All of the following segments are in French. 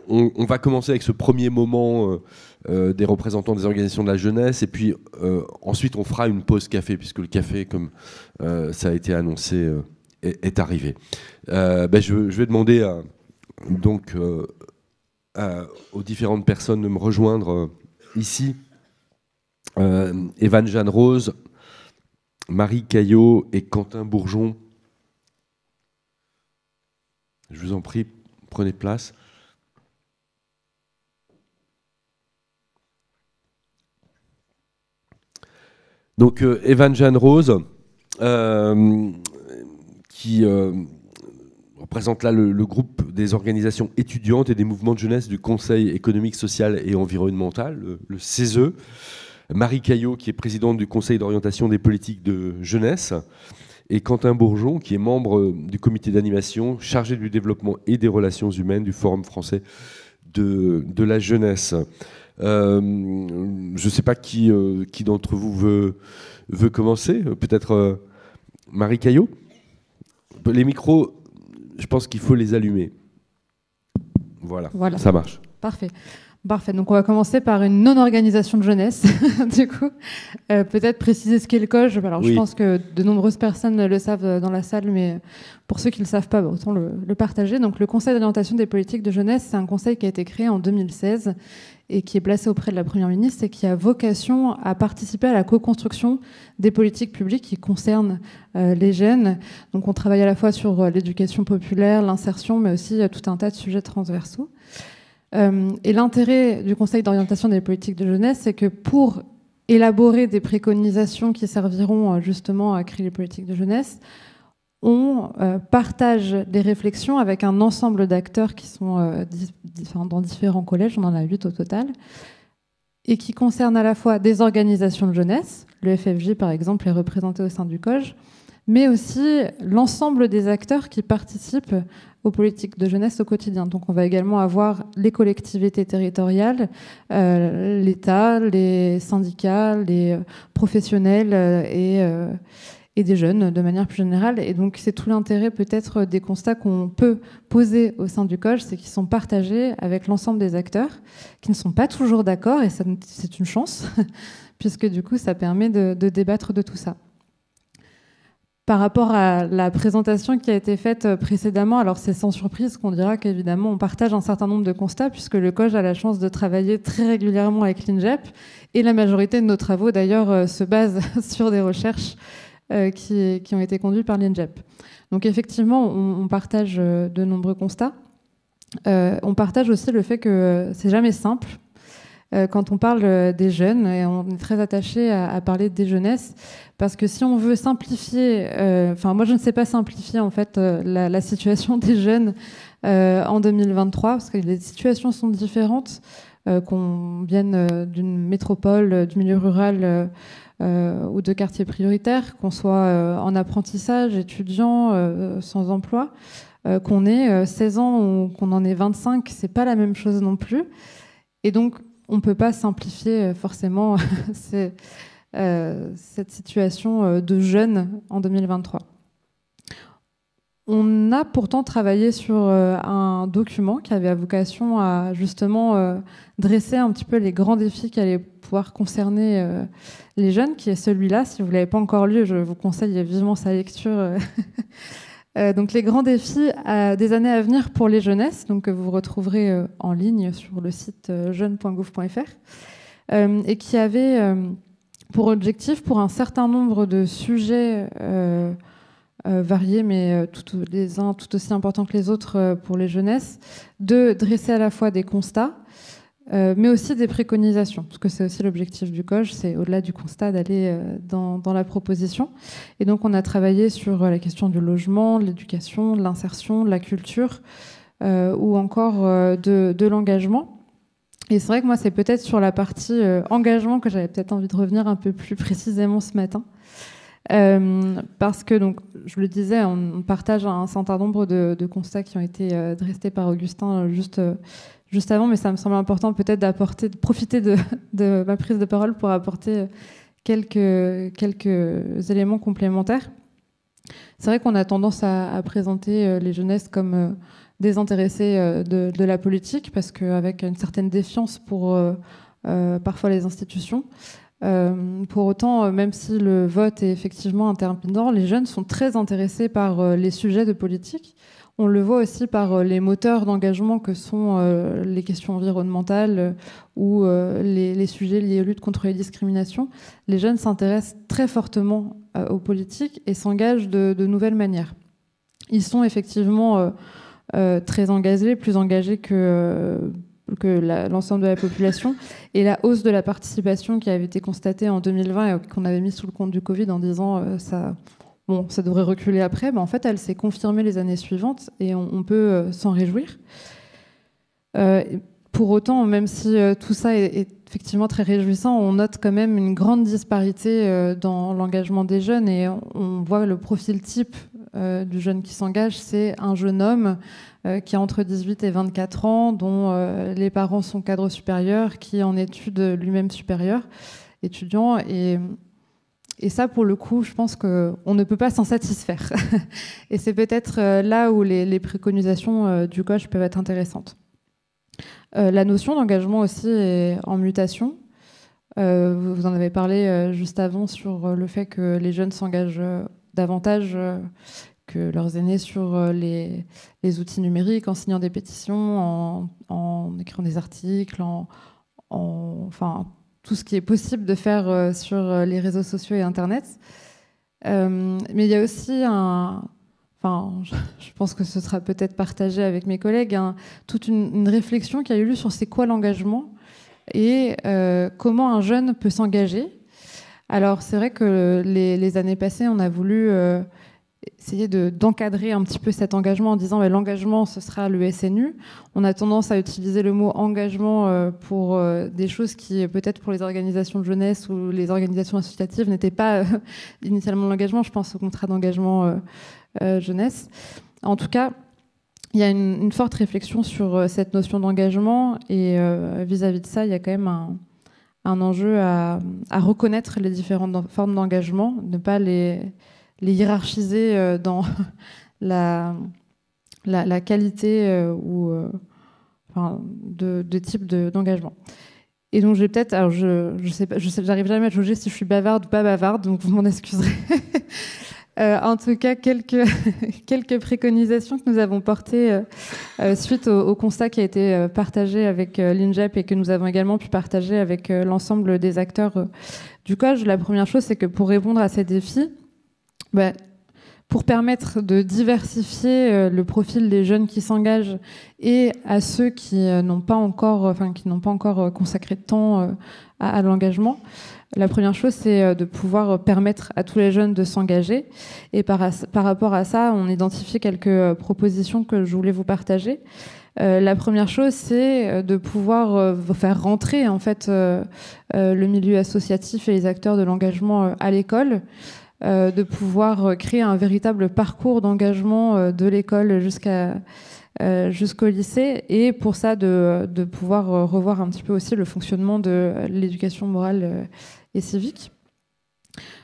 on va commencer avec ce premier moment des représentants des organisations de la jeunesse, et puis ensuite on fera une pause café, puisque le café, comme ça a été annoncé, est arrivé. Je vais demander aux différentes personnes de me rejoindre ici. Evan Jeanne Rose, Marie Caillot et Quentin Bourgeon. Je vous en prie, prenez place. Donc Evan Jeanne Rose, qui représente là le groupe des organisations étudiantes et des mouvements de jeunesse du Conseil économique, social et environnemental, le CESE. Marie Caillot, qui est présidente du Conseil d'orientation des politiques de jeunesse. Et Quentin Bourgeon, qui est membre du comité d'animation chargé du développement et des relations humaines du Forum français de la jeunesse. Je ne sais pas qui d'entre vous veut commencer. Peut-être Marie Caillot. Les micros, je pense qu'il faut les allumer. Voilà. Ça marche. Parfait. Donc on va commencer par une non-organisation de jeunesse. Du coup, peut-être préciser ce qu'est le COJ. Alors oui. Je pense que de nombreuses personnes le savent dans la salle, mais pour ceux qui ne le savent pas, autant le partager. Donc le Conseil d'orientation des politiques de jeunesse, c'est un conseil qui a été créé en 2016 et qui est placé auprès de la Première ministre et qui a vocation à participer à la co-construction des politiques publiques qui concernent les jeunes. Donc on travaille à la fois sur l'éducation populaire, l'insertion, mais aussi tout un tas de sujets transversaux. Et l'intérêt du Conseil d'orientation des politiques de jeunesse, c'est que pour élaborer des préconisations qui serviront justement à créer les politiques de jeunesse, on partage des réflexions avec un ensemble d'acteurs qui sont dans différents collèges, on en a 8 au total, et qui concernent à la fois des organisations de jeunesse, le FFJ par exemple est représenté au sein du COJ, mais aussi l'ensemble des acteurs qui participent aux politiques de jeunesse au quotidien. Donc on va également avoir les collectivités territoriales, l'État, les syndicats, les professionnels et des jeunes de manière plus générale. Et donc c'est tout l'intérêt peut-être des constats qu'on peut poser au sein du COJ, c'est qu'ils sont partagés avec l'ensemble des acteurs, qui ne sont pas toujours d'accord, et c'est une chance, puisque du coup ça permet de débattre de tout ça. Par rapport à la présentation qui a été faite précédemment, alors c'est sans surprise qu'on dira qu'évidemment on partage un certain nombre de constats, puisque le COJ a la chance de travailler très régulièrement avec l'INJEP, et la majorité de nos travaux d'ailleurs se basent sur des recherches qui ont été conduites par l'INJEP. Donc effectivement, on partage de nombreux constats. On partage aussi le fait que c'est jamais simple. Quand on parle des jeunes, et on est très attaché à parler des jeunesses, parce que si on veut simplifier, moi je ne sais pas simplifier en fait la situation des jeunes en 2023, parce que les situations sont différentes, qu'on vienne d'une métropole, du milieu rural ou de quartiers prioritaires, qu'on soit en apprentissage, étudiant, sans emploi, qu'on ait 16 ans ou qu'on en ait 25, c'est pas la même chose non plus. Et donc on ne peut pas simplifier forcément cette situation de jeunes en 2023. On a pourtant travaillé sur un document qui avait à vocation à justement dresser un petit peu les grands défis qui allaient pouvoir concerner les jeunes, qui est celui-là. Si vous ne l'avez pas encore lu, je vous conseille vivement sa lecture. Donc les grands défis des années à venir pour les jeunesses, donc que vous retrouverez en ligne sur le site jeune.gouv.fr, et qui avait pour objectif, pour un certain nombre de sujets variés, mais les uns tout aussi importants que les autres pour les jeunesses, de dresser à la fois des constats, mais aussi des préconisations, parce que c'est aussi l'objectif du COJ, c'est au-delà du constat d'aller dans la proposition. Et donc on a travaillé sur la question du logement, de l'éducation, de l'insertion, de la culture, ou encore de l'engagement. Et c'est vrai que moi c'est peut-être sur la partie engagement que j'avais peut-être envie de revenir un peu plus précisément ce matin. Parce que, donc, je le disais, on partage un certain nombre de constats qui ont été dressés par Augustin juste avant, mais ça me semble important peut-être de profiter de ma prise de parole pour apporter quelques éléments complémentaires. C'est vrai qu'on a tendance à présenter les jeunesses comme désintéressés de la politique, parce qu'avec une certaine défiance pour parfois les institutions. Pour autant, même si le vote est effectivement intermittent, les jeunes sont très intéressés par les sujets de politique. On le voit aussi par les moteurs d'engagement que sont les questions environnementales ou les sujets liés aux luttes contre les discriminations. Les jeunes s'intéressent très fortement aux politiques et s'engagent de nouvelles manières. Ils sont effectivement très engagés, plus engagés que l'ensemble de la population. Et la hausse de la participation qui avait été constatée en 2020 et qu'on avait mis sous le compte du Covid en disant ça devrait reculer après, mais en fait, elle s'est confirmée les années suivantes et on peut s'en réjouir. Pour autant, même si tout ça est effectivement très réjouissant, on note quand même une grande disparité dans l'engagement des jeunes et on voit le profil type du jeune qui s'engage, c'est un jeune homme qui a entre 18 et 24 ans, dont les parents sont cadres supérieurs, qui est en études lui-même supérieures, étudiant. Et ça, pour le coup, je pense qu'on ne peut pas s'en satisfaire. Et c'est peut-être là où les préconisations du coach peuvent être intéressantes. La notion d'engagement aussi est en mutation. Vous en avez parlé juste avant sur le fait que les jeunes s'engagent davantage que leurs aînés sur les outils numériques, en signant des pétitions, en écrivant des articles, enfin, tout ce qui est possible de faire sur les réseaux sociaux et Internet. Mais il y a aussi je pense que ce sera peut-être partagé avec mes collègues, toute une réflexion qui a eu lieu sur c'est quoi l'engagement et comment un jeune peut s'engager. Alors c'est vrai que les années passées, on a voulu essayer d'encadrer un petit peu cet engagement en disant l'engagement, ce sera le SNU. On a tendance à utiliser le mot engagement pour des choses qui, peut-être pour les organisations de jeunesse ou les organisations associatives, n'étaient pas initialement l'engagement. Je pense au contrat d'engagement jeunesse. En tout cas, il y a une forte réflexion sur cette notion d'engagement et vis-à-vis de ça, il y a quand même un enjeu à reconnaître les différentes formes d'engagement, ne pas les hiérarchiser dans la qualité de type d'engagement. Et donc, alors j'arrive jamais à jauger si je suis bavarde ou pas bavarde, donc vous m'en excuserez. En tout cas, quelques préconisations que nous avons portées suite au constat qui a été partagé avec l'INJEP et que nous avons également pu partager avec l'ensemble des acteurs du COJ. La première chose, c'est que pour répondre à ces défis, pour permettre de diversifier le profil des jeunes qui s'engagent et à ceux qui n'ont pas encore consacré de temps à l'engagement, la première chose, c'est de pouvoir permettre à tous les jeunes de s'engager. Et par rapport à ça, on identifie quelques propositions que je voulais vous partager. La première chose, c'est de pouvoir faire rentrer en fait le milieu associatif et les acteurs de l'engagement à l'école. De pouvoir créer un véritable parcours d'engagement de l'école jusqu'au lycée et pour ça de pouvoir revoir un petit peu aussi le fonctionnement de l'éducation morale et civique.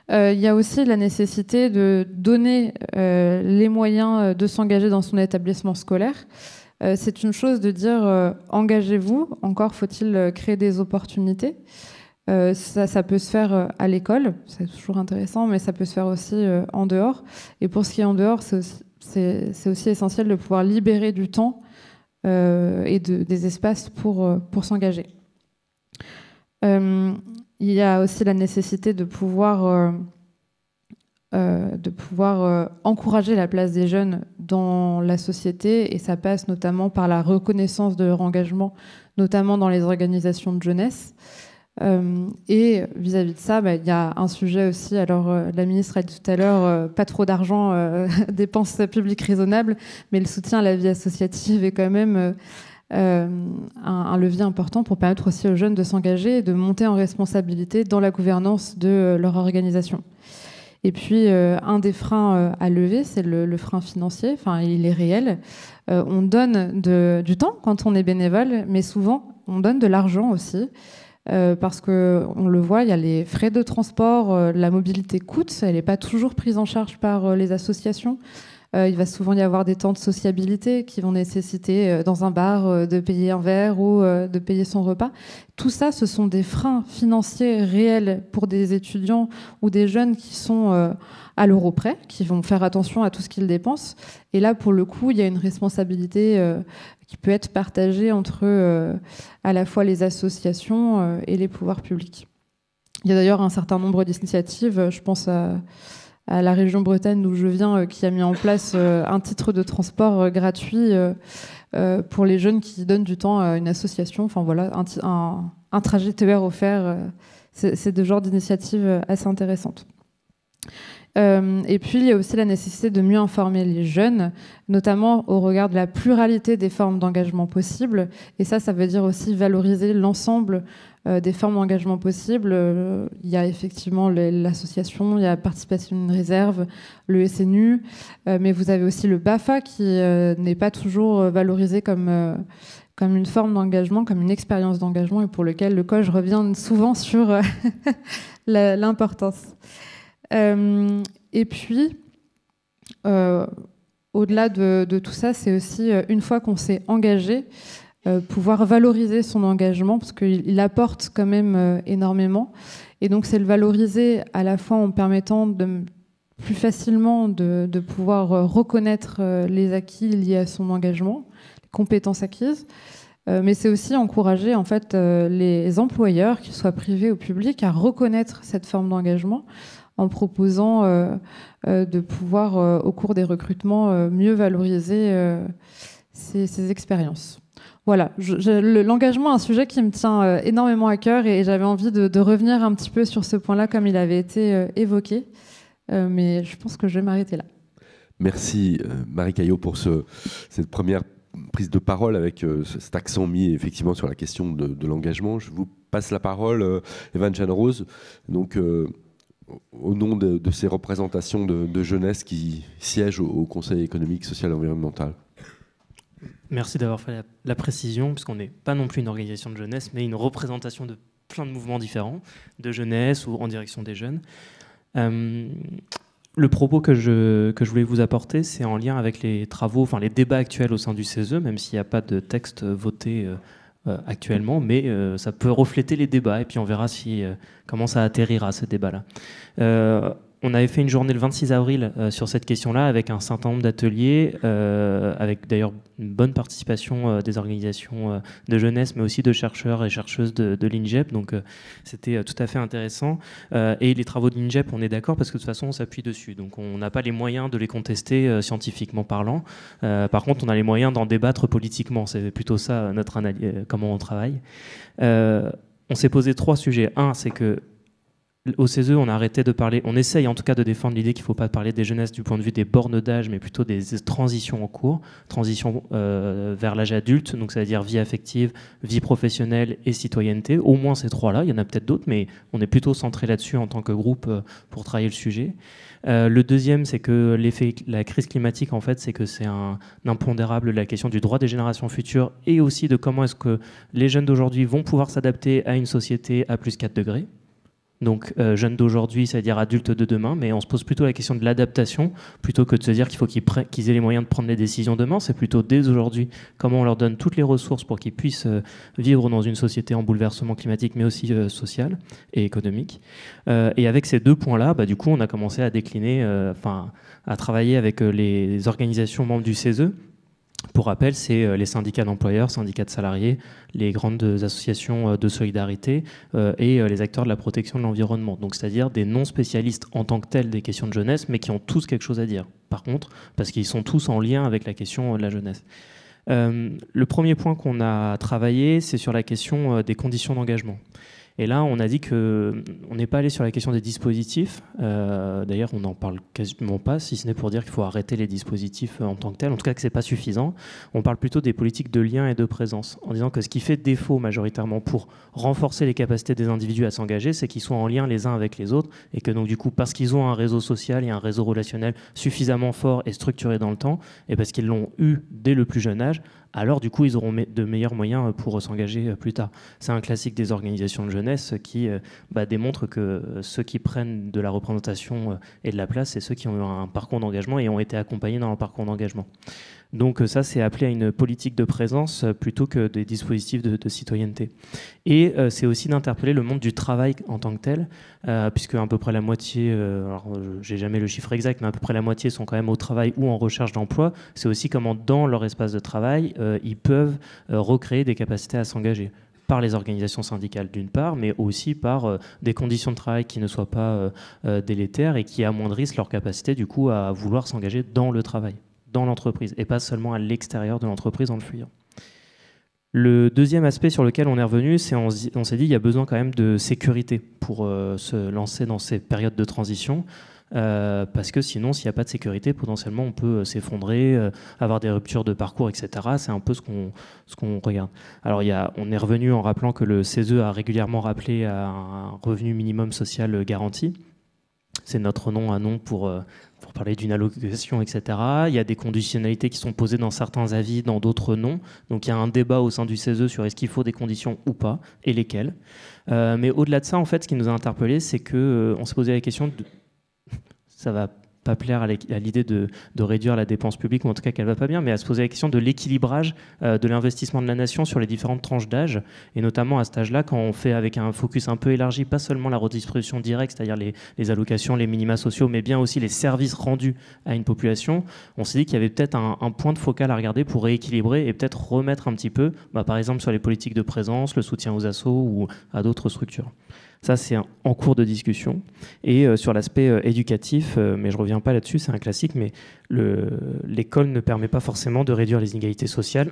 Il y a aussi la nécessité de donner les moyens de s'engager dans son établissement scolaire. C'est une chose de dire engagez-vous, encore faut-il créer des opportunités. Ça peut se faire à l'école, c'est toujours intéressant, mais ça peut se faire aussi en dehors. Et pour ce qui est en dehors, c'est aussi essentiel de pouvoir libérer du temps et des espaces pour s'engager. Il y a aussi la nécessité de pouvoir encourager la place des jeunes dans la société, et ça passe notamment par la reconnaissance de leur engagement, notamment dans les organisations de jeunesse. Et vis-à-vis de ça, il y a un sujet aussi, alors la ministre a dit tout à l'heure, pas trop d'argent, dépenses publiques raisonnables, mais le soutien à la vie associative est quand même un levier important pour permettre aussi aux jeunes de s'engager et de monter en responsabilité dans la gouvernance de leur organisation. Et puis, un des freins à lever, c'est le frein financier. Enfin, il est réel. On donne du temps quand on est bénévole, mais souvent, on donne de l'argent aussi. Parce qu'on le voit, il y a les frais de transport, la mobilité coûte, elle n'est pas toujours prise en charge par les associations. Il va souvent y avoir des temps de sociabilité qui vont nécessiter dans un bar de payer un verre ou de payer son repas. Tout ça, ce sont des freins financiers réels pour des étudiants ou des jeunes qui sont à l'euro près, qui vont faire attention à tout ce qu'ils dépensent. Et là, pour le coup, il y a une responsabilité qui peut être partagée entre à la fois les associations et les pouvoirs publics. Il y a d'ailleurs un certain nombre d'initiatives, je pense à la région Bretagne d'où je viens, qui a mis en place un titre de transport gratuit pour les jeunes qui donnent du temps à une association. Enfin voilà, un trajet TER offert. C'est de genre d'initiatives assez intéressantes. Et puis, il y a aussi la nécessité de mieux informer les jeunes, notamment au regard de la pluralité des formes d'engagement possibles. Et ça veut dire aussi valoriser l'ensemble des formes d'engagement possibles. Il y a effectivement l'association, il y a la participation d'une réserve, le SNU, mais vous avez aussi le BAFA qui n'est pas toujours valorisé comme une forme d'engagement, comme une expérience d'engagement, et pour lequel le COJ revient souvent sur l'importance. Et puis, au-delà de tout ça, c'est aussi, une fois qu'on s'est engagé, pouvoir valoriser son engagement, parce qu'il apporte quand même énormément. Et donc, c'est le valoriser à la fois en permettant plus facilement de pouvoir reconnaître les acquis liés à son engagement, les compétences acquises. Mais c'est aussi encourager en fait, les employeurs, qu'ils soient privés ou publics, à reconnaître cette forme d'engagement, en proposant de pouvoir, au cours des recrutements, mieux valoriser ces expériences. Voilà, l'engagement est un sujet qui me tient énormément à cœur et j'avais envie de revenir un petit peu sur ce point-là comme il avait été évoqué. Mais je pense que je vais m'arrêter là. Merci Marie Caillot pour cette première prise de parole avec cet accent mis effectivement sur la question de l'engagement. Je vous passe la parole, Evan Jeanne-Rose. Donc, au nom de ces représentations de jeunesse qui siègent au Conseil économique, social et environnemental. Merci d'avoir fait la précision, puisqu'on n'est pas non plus une organisation de jeunesse, mais une représentation de plein de mouvements différents, de jeunesse ou en direction des jeunes. Le propos que je voulais vous apporter, c'est en lien avec les travaux, enfin les débats actuels au sein du CESE, même s'il n'y a pas de texte voté actuellement, mais ça peut refléter les débats et puis on verra comment ça atterrira ce débat-là. On avait fait une journée le 26 avril sur cette question-là avec un certain nombre d'ateliers, avec d'ailleurs une bonne participation des organisations de jeunesse, mais aussi de chercheurs et chercheuses de l'INJEP. Donc c'était tout à fait intéressant. Et les travaux de l'INJEP, on est d'accord parce que de toute façon, on s'appuie dessus. Donc on n'a pas les moyens de les contester scientifiquement parlant. Par contre, on a les moyens d'en débattre politiquement. C'est plutôt ça notre analyse, comment on travaille. On s'est posé 3 sujets. Un, c'est que au CESE, on a arrêté de parler, on essaye en tout cas de défendre l'idée qu'il ne faut pas parler des jeunesses du point de vue des bornes d'âge, mais plutôt des transitions en cours, transition vers l'âge adulte, donc ça veut dire vie affective, vie professionnelle et citoyenneté. Au moins ces 3-là, il y en a peut-être d'autres, mais on est plutôt centré là-dessus en tant que groupe pour travailler le sujet. Le deuxième, c'est que la crise climatique, en fait, c'est que c'est un impondérable, la question du droit des générations futures et aussi de comment est-ce que les jeunes d'aujourd'hui vont pouvoir s'adapter à une société à plus 4 degrés. Donc jeunes d'aujourd'hui, c'est-à-dire adultes de demain, mais on se pose plutôt la question de l'adaptation plutôt que de se dire qu'il faut qu'ils aient les moyens de prendre les décisions demain. C'est plutôt dès aujourd'hui comment on leur donne toutes les ressources pour qu'ils puissent vivre dans une société en bouleversement climatique, mais aussi social et économique. Et avec ces 2 points-là, du coup, on a commencé à décliner, à travailler avec les organisations membres du CESE. Pour rappel, c'est les syndicats d'employeurs, syndicats de salariés, les grandes associations de solidarité et les acteurs de la protection de l'environnement. Donc, c'est-à-dire des non-spécialistes en tant que tels des questions de jeunesse, mais qui ont tous quelque chose à dire. Par contre, parce qu'ils sont tous en lien avec la question de la jeunesse. Le premier point qu'on a travaillé, c'est sur la question des conditions d'engagement. Et là, on a dit qu'on n'est pas allé sur la question des dispositifs. D'ailleurs, on n'en parle quasiment pas, si ce n'est pour dire qu'il faut arrêter les dispositifs en tant que tels, en tout cas que ce n'est pas suffisant. On parle plutôt des politiques de lien et de présence, en disant que ce qui fait défaut majoritairement pour renforcer les capacités des individus à s'engager, c'est qu'ils soient en lien les uns avec les autres, et que donc du coup, parce qu'ils ont un réseau social et un réseau relationnel suffisamment fort et structuré dans le temps, et parce qu'ils l'ont eu dès le plus jeune âge, alors du coup ils auront de meilleurs moyens pour s'engager plus tard. C'est un classique des organisations de jeunesse qui démontre que ceux qui prennent de la représentation et de la place, c'est ceux qui ont eu un parcours d'engagement et ont été accompagnés dans leur parcours d'engagement. Donc ça, c'est appelé à une politique de présence plutôt que des dispositifs de citoyenneté. Et c'est aussi d'interpeller le monde du travail en tant que tel, puisque à peu près la moitié, alors j'ai jamais le chiffre exact, mais à peu près la moitié sont quand même au travail ou en recherche d'emploi. C'est aussi comment dans leur espace de travail, ils peuvent recréer des capacités à s'engager par les organisations syndicales d'une part, mais aussi par des conditions de travail qui ne soient pas délétères et qui amoindrissent leur capacité du coup à vouloir s'engager dans le travail, dans l'entreprise, et pas seulement à l'extérieur de l'entreprise en le fuyant. Le deuxième aspect sur lequel on est revenu, c'est on s'est dit qu'il y a besoin quand même de sécurité pour se lancer dans ces périodes de transition, parce que sinon, s'il n'y a pas de sécurité, potentiellement on peut s'effondrer, avoir des ruptures de parcours, etc. C'est un peu ce qu'on regarde. Alors on est revenu en rappelant que le CESE a régulièrement rappelé à un revenu minimum social garanti. C'est notre nom à nom pour parler d'une allocation, etc. Il y a des conditionnalités qui sont posées dans certains avis, dans d'autres non. Donc il y a un débat au sein du CESE sur est-ce qu'il faut des conditions ou pas, et lesquelles. Mais au-delà de ça, en fait, ce qui nous a interpellés, c'est qu'on s'est posé la question ça va pas plaire à l'idée de réduire la dépense publique, ou en tout cas qu'elle va pas bien, mais à se poser la question de l'équilibrage de l'investissement de la nation sur les différentes tranches d'âge, et notamment à cet âge-là, quand on fait avec un focus un peu élargi, pas seulement la redistribution directe, c'est-à-dire les allocations, les minima sociaux, mais bien aussi les services rendus à une population, on s'est dit qu'il y avait peut-être un point de focal à regarder pour rééquilibrer et peut-être remettre un petit peu, par exemple sur les politiques de présence, le soutien aux assos ou à d'autres structures. Ça, c'est en cours de discussion. Et sur l'aspect éducatif, mais je ne reviens pas là-dessus, c'est un classique, mais l'école ne permet pas forcément de réduire les inégalités sociales.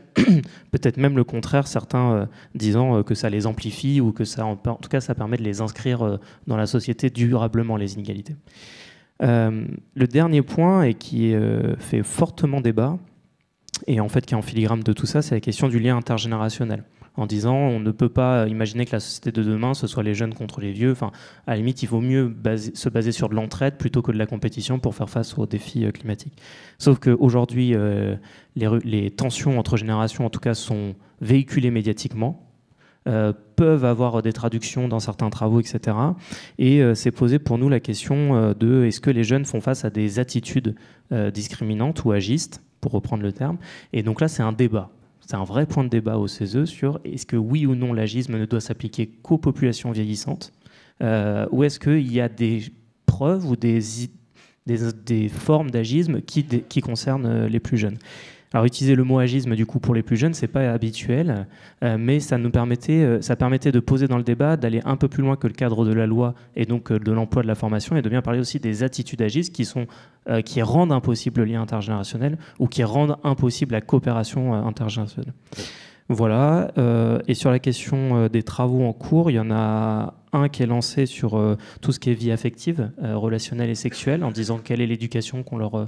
Peut-être même le contraire, certains disant que ça les amplifie ou que ça, en tout cas, ça permet de les inscrire dans la société durablement, les inégalités. Le dernier point, et qui fait fortement débat, et en fait qui est en filigrane de tout ça, c'est la question du lien intergénérationnel. En disant on ne peut pas imaginer que la société de demain, ce soit les jeunes contre les vieux. Enfin, à la limite, il vaut mieux se baser sur de l'entraide plutôt que de la compétition pour faire face aux défis climatiques. Sauf qu'aujourd'hui, les tensions entre générations, en tout cas, sont véhiculées médiatiquement, peuvent avoir des traductions dans certains travaux, etc. Et c'est posé pour nous la question de est-ce que les jeunes font face à des attitudes discriminantes ou agistes, pour reprendre le terme. Et donc là, c'est un débat. C'est un vrai point de débat au CESE sur est-ce que oui ou non l'agisme ne doit s'appliquer qu'aux populations vieillissantes, ou est-ce qu'il y a des preuves ou des formes d'agisme qui concernent les plus jeunes. Alors utiliser le mot agisme du coup pour les plus jeunes, c'est pas habituel, mais ça permettait de poser dans le débat, d'aller un peu plus loin que le cadre de la loi et donc de l'emploi de la formation, et de bien parler aussi des attitudes agistes qui rendent impossible le lien intergénérationnel ou qui rendent impossible la coopération intergénérationnelle. Voilà. Et sur la question des travaux en cours, il y en a un qui est lancé sur tout ce qui est vie affective, relationnelle et sexuelle, en disant quelle est l'éducation qu'on leur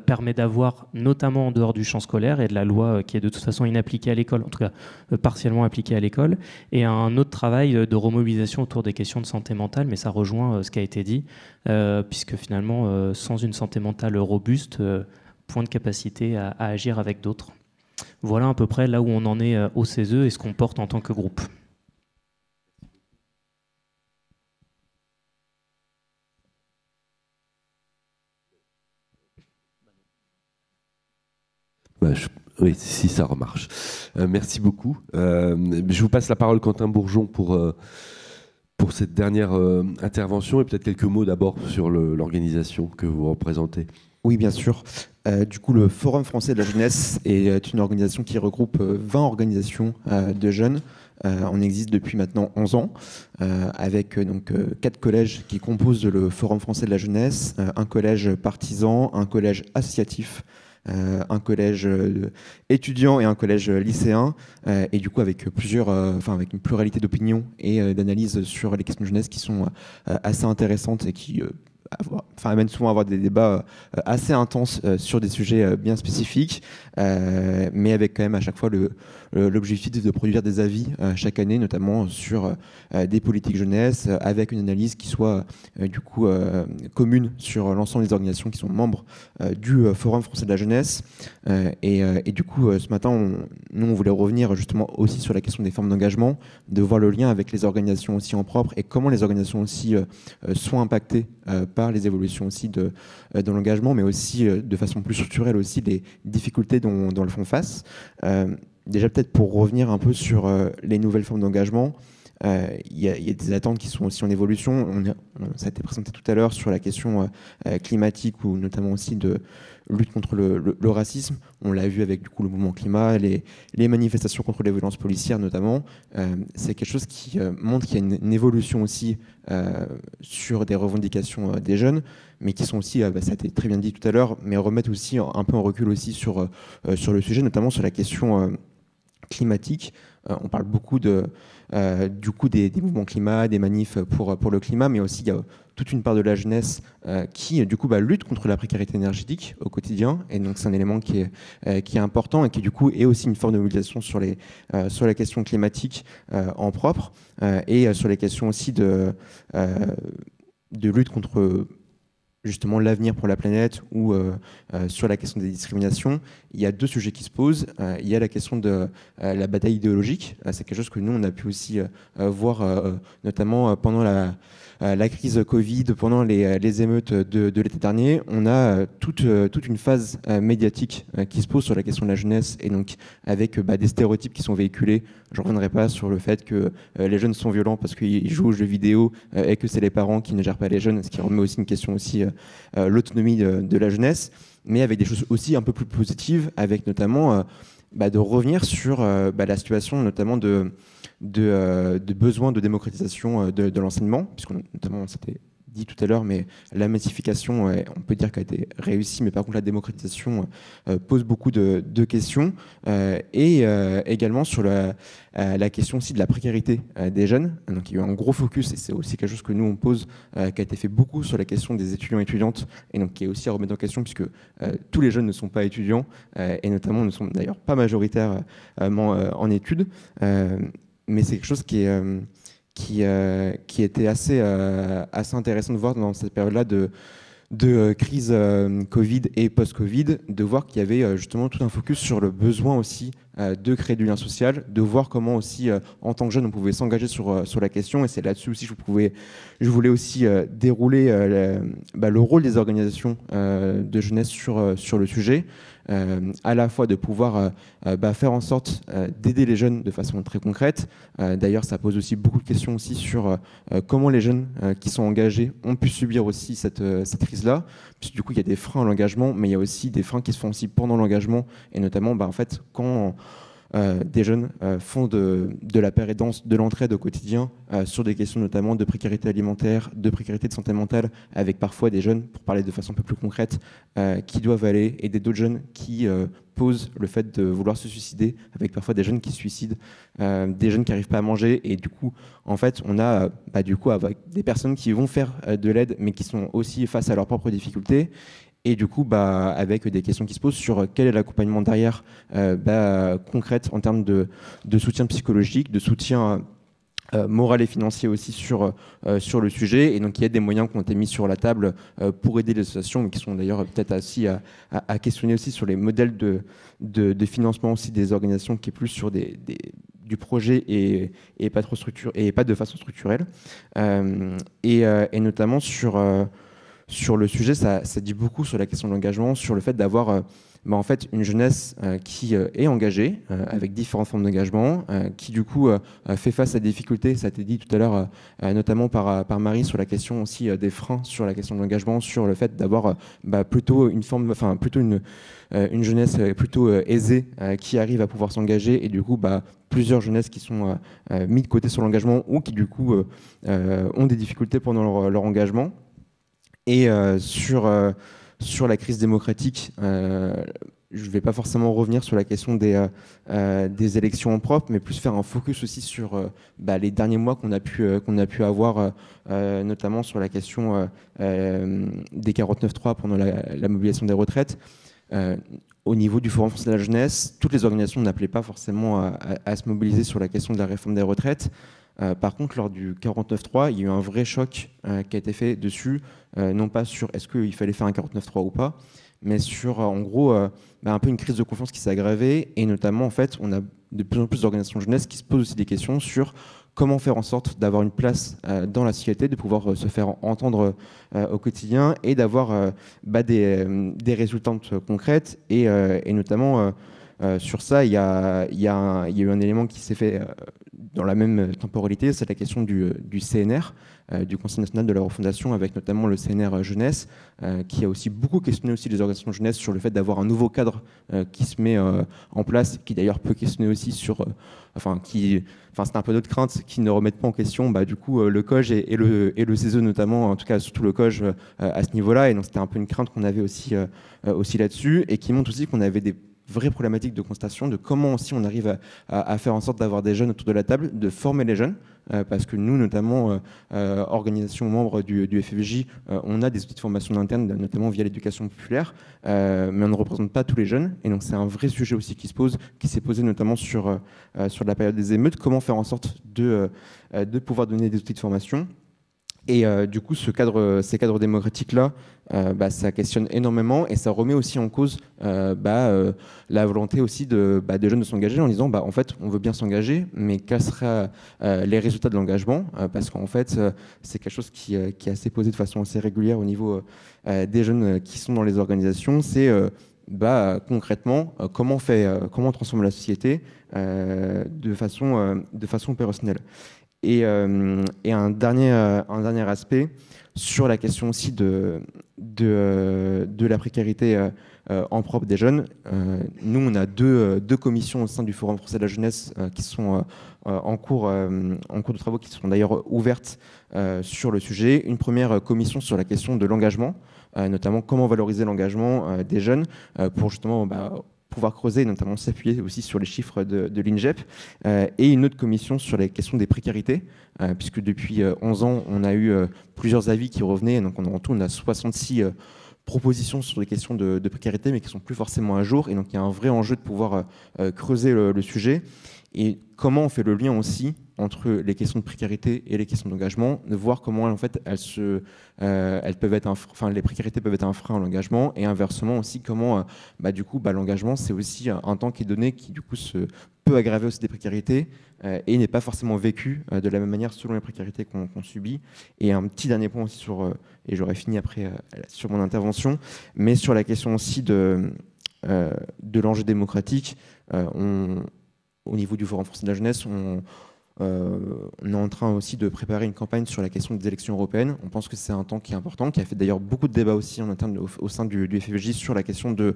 permet d'avoir, notamment en dehors du champ scolaire et de la loi qui est de toute façon inappliquée à l'école, en tout cas partiellement appliquée à l'école, et un autre travail de remobilisation autour des questions de santé mentale, mais ça rejoint ce qui a été dit, puisque finalement, sans une santé mentale robuste, point de capacité à agir avec d'autres. Voilà à peu près là où on en est au CESE et ce qu'on porte en tant que groupe. Oui, si ça remarche. Merci beaucoup. Je vous passe la parole, Quentin Bourgeon, pour cette dernière intervention, et peut-être quelques mots d'abord sur l'organisation que vous représentez. Oui, bien sûr. Du coup, le Forum français de la jeunesse est une organisation qui regroupe 20 organisations de jeunes. On existe depuis maintenant 11 ans, avec donc 4 collèges qui composent le Forum français de la jeunesse, un collège partisan, un collège associatif, un collège étudiant et un collège lycéen, et du coup avec avec une pluralité d'opinions et d'analyses sur les questions de jeunesse qui sont assez intéressantes et qui amènent souvent à avoir des débats assez intenses sur des sujets bien spécifiques, mais avec quand même à chaque fois le l'objectif de produire des avis chaque année, notamment sur des politiques jeunesse, avec une analyse qui soit du coup commune sur l'ensemble des organisations qui sont membres du Forum français de la jeunesse. Et du coup, ce matin, nous, on voulait revenir justement aussi sur la question des formes d'engagement, de voir le lien avec les organisations aussi en propre et comment les organisations aussi sont impactées par les évolutions aussi de l'engagement, mais aussi de façon plus structurelle aussi des difficultés dont elles font face. Déjà peut-être pour revenir un peu sur les nouvelles formes d'engagement, il y a des attentes qui sont aussi en évolution. Ça a été présenté tout à l'heure sur la question climatique ou notamment aussi de lutte contre le racisme. On l'a vu avec du coup le mouvement climat, les manifestations contre les violences policières notamment. C'est quelque chose qui montre qu'il y a une évolution aussi sur des revendications des jeunes, mais qui sont aussi, ça a été très bien dit tout à l'heure, mais remettent aussi un peu en recul aussi sur le sujet, notamment sur la question climatique. On parle beaucoup du coup des mouvements climat, des manifs pour le climat, mais aussi il y a toute une part de la jeunesse qui du coup lutte contre la précarité énergétique au quotidien, et donc c'est un élément qui est important et qui du coup est aussi une forme de mobilisation sur la question climatique en propre, et sur les questions aussi de lutte contre justement l'avenir pour la planète ou sur la question des discriminations. Il y a deux sujets qui se posent. Il y a la question de la bataille idéologique. C'est quelque chose que nous, on a pu aussi voir notamment pendant la crise Covid, pendant les émeutes de l'été dernier. On a toute une phase médiatique qui se pose sur la question de la jeunesse, et donc avec des stéréotypes qui sont véhiculés. Je ne reviendrai pas sur le fait que les jeunes sont violents parce qu'ils jouent aux jeux vidéo et que c'est les parents qui ne gèrent pas les jeunes, ce qui remet aussi une question aussi l'autonomie de la jeunesse, mais avec des choses aussi un peu plus positives, avec notamment de revenir sur la situation notamment de besoin de démocratisation de l'enseignement, puisqu'on notamment c'était dit tout à l'heure, mais la massification, on peut dire qu'elle a été réussie, mais par contre la démocratisation pose beaucoup de questions, et également sur la question aussi de la précarité des jeunes. Donc il y a eu un gros focus, et c'est aussi quelque chose que nous on pose, qui a été fait beaucoup sur la question des étudiants et étudiantes, et donc qui est aussi à remettre en question, puisque tous les jeunes ne sont pas étudiants, et notamment ne sont d'ailleurs pas majoritairement en études, mais c'est quelque chose qui était assez intéressant de voir dans cette période-là de crise Covid et post-Covid, de voir qu'il y avait justement tout un focus sur le besoin aussi de créer du lien social, de voir comment aussi en tant que jeune on pouvait s'engager sur la question, et c'est là-dessus aussi je voulais aussi dérouler le rôle des organisations de jeunesse sur le sujet. À la fois de pouvoir faire en sorte d'aider les jeunes de façon très concrète. D'ailleurs, ça pose aussi beaucoup de questions aussi sur comment les jeunes qui sont engagés ont pu subir aussi cette crise-là. Puisque du coup, il y a des freins à l'engagement, mais il y a aussi des freins qui se font aussi pendant l'engagement, et notamment en fait, quand des jeunes font de la pérédance, de l'entraide au quotidien sur des questions notamment de précarité alimentaire, de précarité de santé mentale, avec parfois des jeunes, pour parler de façon un peu plus concrète, qui doivent aller aider d'autres jeunes qui posent le fait de vouloir se suicider, avec parfois des jeunes qui se suicident, des jeunes qui n'arrivent pas à manger, et du coup, en fait, on a du coup avec des personnes qui vont faire de l'aide, mais qui sont aussi face à leurs propres difficultés. Et du coup, avec des questions qui se posent sur quel est l'accompagnement derrière concrète en termes de soutien psychologique, de soutien moral et financier aussi sur le sujet. Et donc, il y a des moyens qui ont été mis sur la table pour aider les associations, mais qui sont d'ailleurs peut-être aussi à questionner aussi sur les modèles de financement aussi des organisations, qui est plus sur du projet et pas trop et pas de façon structurelle. Et notamment sur le sujet, ça dit beaucoup sur la question de l'engagement, sur le fait d'avoir en fait une jeunesse qui est engagée avec différentes formes d'engagement, qui du coup fait face à des difficultés. Ça a été dit tout à l'heure, notamment par Marie, sur la question aussi des freins sur la question de l'engagement, sur le fait d'avoir plutôt une jeunesse plutôt aisée qui arrive à pouvoir s'engager, et du coup plusieurs jeunesses qui sont mis de côté sur l'engagement, ou qui du coup ont des difficultés pendant leur engagement. Et sur la crise démocratique, je ne vais pas forcément revenir sur la question des élections en propre, mais plus faire un focus aussi sur les derniers mois qu'on a pu avoir, notamment sur la question des 49.3 pendant la mobilisation des retraites. Au niveau du Forum français de la jeunesse, toutes les organisations n'appelaient pas forcément à se mobiliser sur la question de la réforme des retraites. Par contre, lors du 49.3, il y a eu un vrai choc qui a été fait dessus, non pas sur est-ce qu'il fallait faire un 49.3 ou pas, mais sur, en gros, un peu une crise de confiance qui s'est aggravée, et notamment, en fait, on a de plus en plus d'organisations de jeunesse qui se posent aussi des questions sur comment faire en sorte d'avoir une place dans la société, de pouvoir se faire entendre au quotidien et d'avoir des résultantes concrètes. Et notamment, sur ça, il y a eu un élément qui s'est fait dans la même temporalité, c'est la question du CNR, du Conseil national de la refondation, avec notamment le CNR Jeunesse, qui a aussi beaucoup questionné aussi les organisations de jeunesse sur le fait d'avoir un nouveau cadre qui se met en place, qui d'ailleurs peut questionner aussi sur... c'est un peu d'autres craintes qui ne remettent pas en question du coup, le COJ et le CESE notamment, en tout cas surtout le COJ à ce niveau-là. Et donc c'était un peu une crainte qu'on avait aussi là-dessus, et qui montre aussi qu'on avait des vraies problématiques de constatation de comment aussi on arrive à faire en sorte d'avoir des jeunes autour de la table, de former les jeunes, parce que nous, notamment, organisation membre du FFJ, on a des outils de formation interne, notamment via l'éducation populaire, mais on ne représente pas tous les jeunes, et donc c'est un vrai sujet aussi qui s'est posé notamment sur la période des émeutes, comment faire en sorte de pouvoir donner des outils de formation. Et du coup, ces cadres démocratiques-là, ça questionne énormément, et ça remet aussi en cause la volonté aussi des jeunes de s'engager en disant en fait, on veut bien s'engager, mais quels seraient les résultats de l'engagement, parce qu'en fait, c'est quelque chose qui est assez posé de façon assez régulière au niveau des jeunes qui sont dans les organisations. C'est concrètement comment on transforme la société de façon opérationnelle. Et un dernier aspect sur la question aussi de la précarité en propre des jeunes. Nous, on a deux commissions au sein du Forum français de la jeunesse qui sont en cours de travaux, qui seront d'ailleurs ouvertes sur le sujet. Une première commission sur la question de l'engagement, notamment comment valoriser l'engagement des jeunes pour justement... pouvoir creuser, notamment s'appuyer aussi sur les chiffres de l'INGEP, et une autre commission sur les questions des précarités, puisque depuis 11 ans, on a eu plusieurs avis qui revenaient, donc en tout, on a 66 propositions sur des questions de précarité, mais qui ne sont plus forcément à jour, et donc il y a un vrai enjeu de pouvoir creuser le sujet, et comment on fait le lien aussi entre les questions de précarité et les questions d'engagement, de voir comment en fait elles peuvent être les précarités peuvent être un frein à l'engagement, et inversement aussi comment l'engagement c'est aussi un temps qui est donné qui du coup peut aggraver aussi des précarités et n'est pas forcément vécu de la même manière selon les précarités qu'on subit. Et un petit dernier point aussi et j'aurai fini après sur mon intervention, mais sur la question aussi de l'enjeu démocratique, au niveau du Forum français de la jeunesse, on est en train aussi de préparer une campagne sur la question des élections européennes. On pense que c'est un temps qui est important, qui a fait d'ailleurs beaucoup de débats aussi en interne au sein du FFJ sur la question de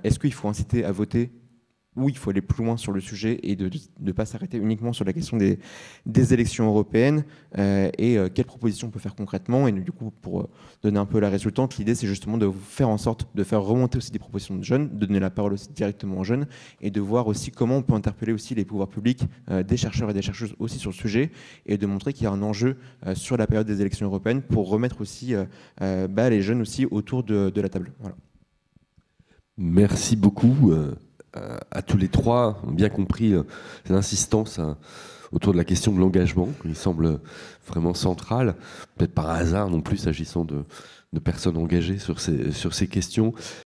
est-ce qu'il faut inciter à voter où il faut aller plus loin sur le sujet et de ne pas s'arrêter uniquement sur la question des élections européennes et quelles propositions on peut faire concrètement. Et du coup, pour donner un peu la résultante, l'idée c'est justement de faire en sorte de faire remonter aussi des propositions de jeunes, de donner la parole aussi directement aux jeunes et de voir aussi comment on peut interpeller aussi les pouvoirs publics, des chercheurs et des chercheuses aussi sur le sujet, et de montrer qu'il y a un enjeu sur la période des élections européennes pour remettre aussi les jeunes aussi autour de la table. Voilà. Merci beaucoup. À tous les trois, on a bien compris l'insistance autour de la question de l'engagement, qui semble vraiment centrale, peut-être par hasard non plus s'agissant de personnes engagées sur ces questions.